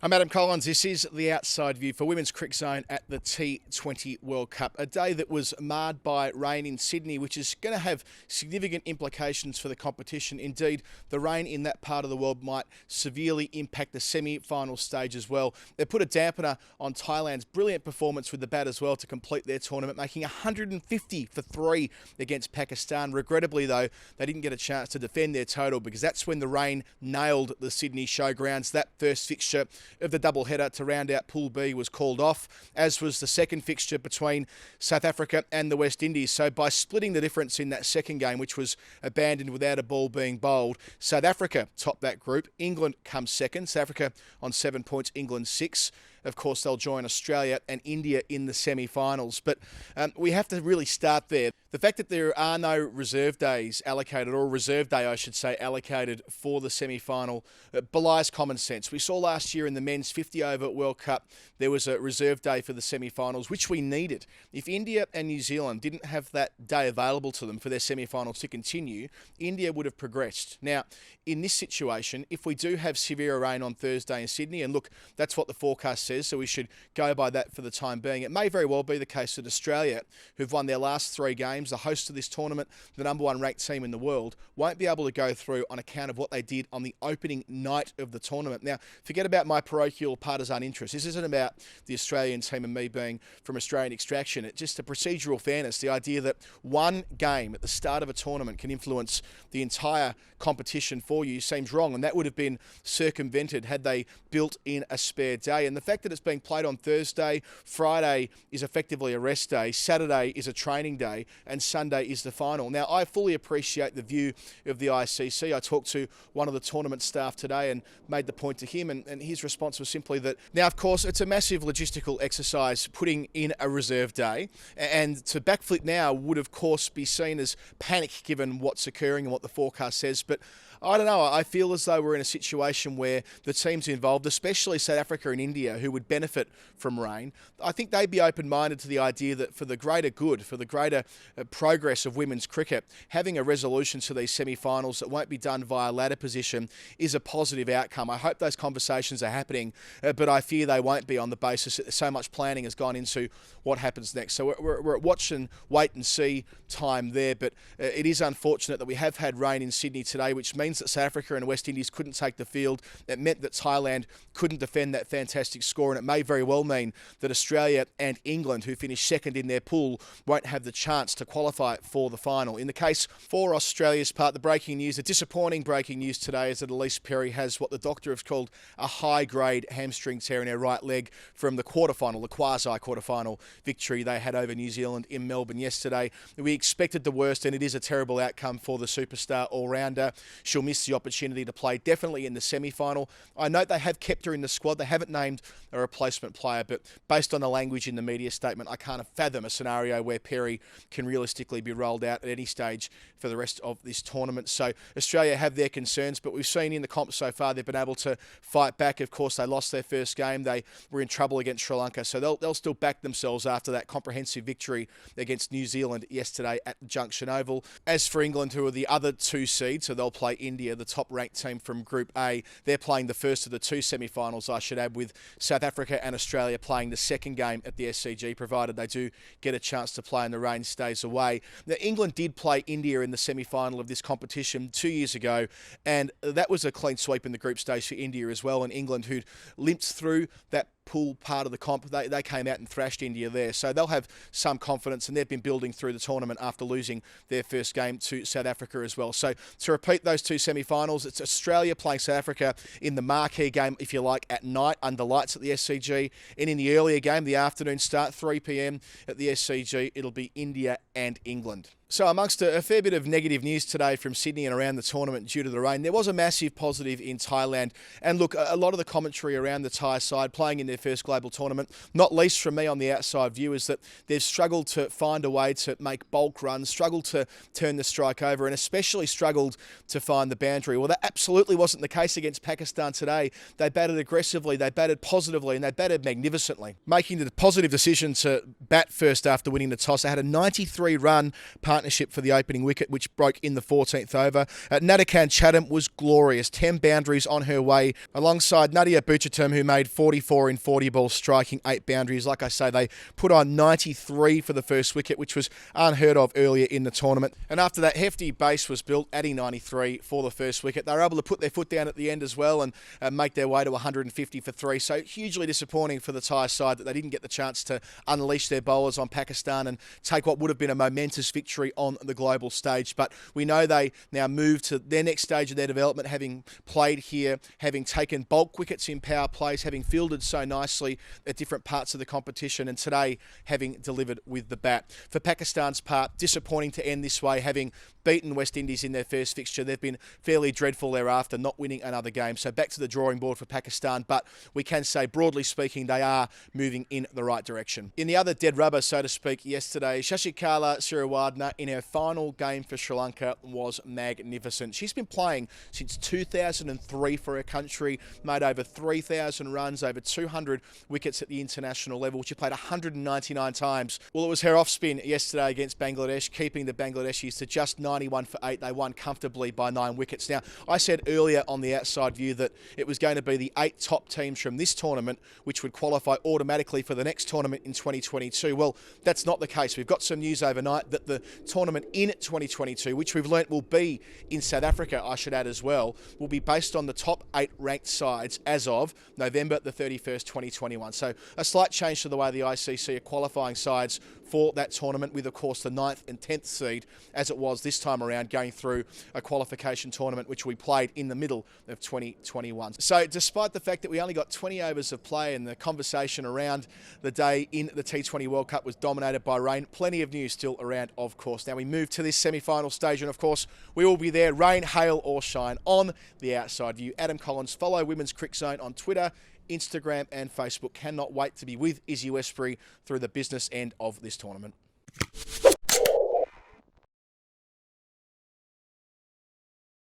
I'm Adam Collins. This is the outside view for Women's Cricket Zone at the T20 World Cup. A day that was marred by rain in Sydney, which is going to have significant implications for the competition. Indeed, the rain in that part of the world might severely impact the semi-final stage as well. They put a dampener on Thailand's brilliant performance with the bat as well to complete their tournament, making 150 for 3 against Pakistan. Regrettably, though, they didn't get a chance to defend their total because that's when the rain nailed the Sydney showgrounds. That first fixture of the doubleheader to round out Pool B was called off, as was the second fixture between South Africa and the West Indies. So by splitting the difference in that second game, which was abandoned without a ball being bowled, South Africa topped that group. England comes second. South Africa on 7 points, England 6. Of course, they'll join Australia and India in the semi-finals. But we have to really start there. The fact that there are no reserve days allocated, or a reserve day, I should say, allocated for the semi-final belies common sense. We saw last year in the men's 50-over World Cup, there was a reserve day for the semi-finals, which we needed. If India and New Zealand didn't have that day available to them for their semi-finals to continue, India would have progressed. Now, in this situation, if we do have severe rain on Thursday in Sydney, and look, that's what the forecast says, so we should go by that for the time being. It may very well be the case that Australia, who've won their last 3 games, the host of this tournament, the number 1 ranked team in the world, won't be able to go through on account of what they did on the opening night of the tournament. Now, forget about my parochial partisan interest. This isn't about the Australian team and me being from Australian extraction. It's just a procedural fairness, the idea that one game at the start of a tournament can influence the entire competition for you seems wrong, and that would have been circumvented had they built in a spare day. And the fact that it's being played on Thursday, Friday is effectively a rest day, Saturday is a training day, and Sunday is the final. Now, I fully appreciate the view of the ICC. I talked to one of the tournament staff today and made the point to him, and his response was simply that, now, of course, it's a massive logistical exercise putting in a reserve day, and to backflip now would, of course, be seen as panic given what's occurring and what the forecast says. But I don't know, I feel as though we're in a situation where the teams involved, especially South Africa and India, who would benefit from rain, I think they'd be open-minded to the idea that for the greater good, for the greater progress of women's cricket, having a resolution to these semi-finals that won't be done via ladder position is a positive outcome. I hope those conversations are happening, but I fear they won't be on the basis that so much planning has gone into what happens next. So we're at watch and wait and see time there, but it is unfortunate that we have had rain in Sydney today, which means that South Africa and West Indies couldn't take the field. It meant that Thailand couldn't defend that fantastic score, and it may very well mean that Australia and England, who finished second in their pool, won't have the chance to qualify for the final. In the case for Australia's part, the breaking news, the disappointing breaking news today is that Elise Perry has what the doctor has called a high-grade hamstring tear in her right leg from the quarterfinal, the quasi-quarterfinal victory they had over New Zealand in Melbourne yesterday. We expected the worst, and it is a terrible outcome for the superstar all-rounder. She'll miss the opportunity to play definitely in the semi-final. I note they have kept her in the squad. They haven't named a replacement player, but based on the language in the media statement, I can't fathom a scenario where Perry can realistically be rolled out at any stage for the rest of this tournament. So Australia have their concerns, but we've seen in the comp so far they've been able to fight back. Of course, they lost their first game. They were in trouble against Sri Lanka, so they'll still back themselves after that comprehensive victory against New Zealand yesterday at the Junction Oval. As for England, who are the other 2 seeds, so they'll play India, the top-ranked team from Group A. They're playing the first of the 2 semi-finals, I should add, with South Africa and Australia playing the second game at the SCG, provided they do get a chance to play and the rain stays away. Now, England did play India in the semi-final of this competition 2 years ago, and that was a clean sweep in the group stage for India as well, and England, who'd limped through that pool part of the comp, they came out and thrashed India there. So they'll have some confidence, and they've been building through the tournament after losing their first game to South Africa as well. So to repeat those 2 semi-finals, it's Australia playing South Africa in the marquee game, if you like, at night under lights at the SCG. And in the earlier game, the afternoon start, 3 p.m. at the SCG, it'll be India and England. So amongst a fair bit of negative news today from Sydney and around the tournament due to the rain, there was a massive positive in Thailand. And look, a lot of the commentary around the Thai side playing in their first global tournament, not least from me on the outside view, is that they've struggled to find a way to make bulk runs, struggled to turn the strike over, and especially struggled to find the boundary. Well, that absolutely wasn't the case against Pakistan today. They batted aggressively, they batted positively, and they batted magnificently, making the positive decision to bat first after winning the toss. They had a 93-run partnership partnership for the opening wicket, which broke in the 14th over. Nadakan Chatham was glorious. 10 boundaries on her way, alongside Nadia Buchatum, who made 44 in 40 balls, striking 8 boundaries. Like I say, they put on 93 for the first wicket, which was unheard of earlier in the tournament. And after that hefty base was built, adding 93 for the first wicket, they were able to put their foot down at the end as well and make their way to 150 for 3. So hugely disappointing for the Thai side that they didn't get the chance to unleash their bowlers on Pakistan and take what would have been a momentous victory on the global stage. But we know they now move to their next stage of their development, having played here, having taken bulk wickets in power plays, having fielded so nicely at different parts of the competition, and today having delivered with the bat. For Pakistan's part, disappointing to end this way, having beaten West Indies in their first fixture. They've been fairly dreadful thereafter, not winning another game. So back to the drawing board for Pakistan, but we can say, broadly speaking, they are moving in the right direction. In the other dead rubber, so to speak, yesterday, Shashikala Siriwardena in her final game for Sri Lanka was magnificent. She's been playing since 2003 for her country, made over 3,000 runs, over 200 wickets at the international level. She played 199 times. Well, it was her off spin yesterday against Bangladesh, keeping the Bangladeshis to just 91 for 8. They won comfortably by 9 wickets. Now, I said earlier on the outside view that it was going to be the 8 top teams from this tournament which would qualify automatically for the next tournament in 2022. Well, that's not the case. We've got some news overnight that the tournament in 2022, which we've learnt will be in South Africa, I should add as well, will be based on the top 8 ranked sides as of November the 31st, 2021. So a slight change to the way the ICC are qualifying sides for that tournament, with, of course, the 9th and 10th seed, as it was this time around, going through a qualification tournament which we played in the middle of 2021. So despite the fact that we only got 20 overs of play and the conversation around the day in the T20 World Cup was dominated by rain, plenty of news still around, of course. Now we move to this semi-final stage, and of course we will be there, rain, hail or shine, on the outside view. Adam Collins. Follow Women's Crick Zone on Twitter, Instagram and Facebook. Cannot wait to be with Izzy Westbury through the business end of this tournament.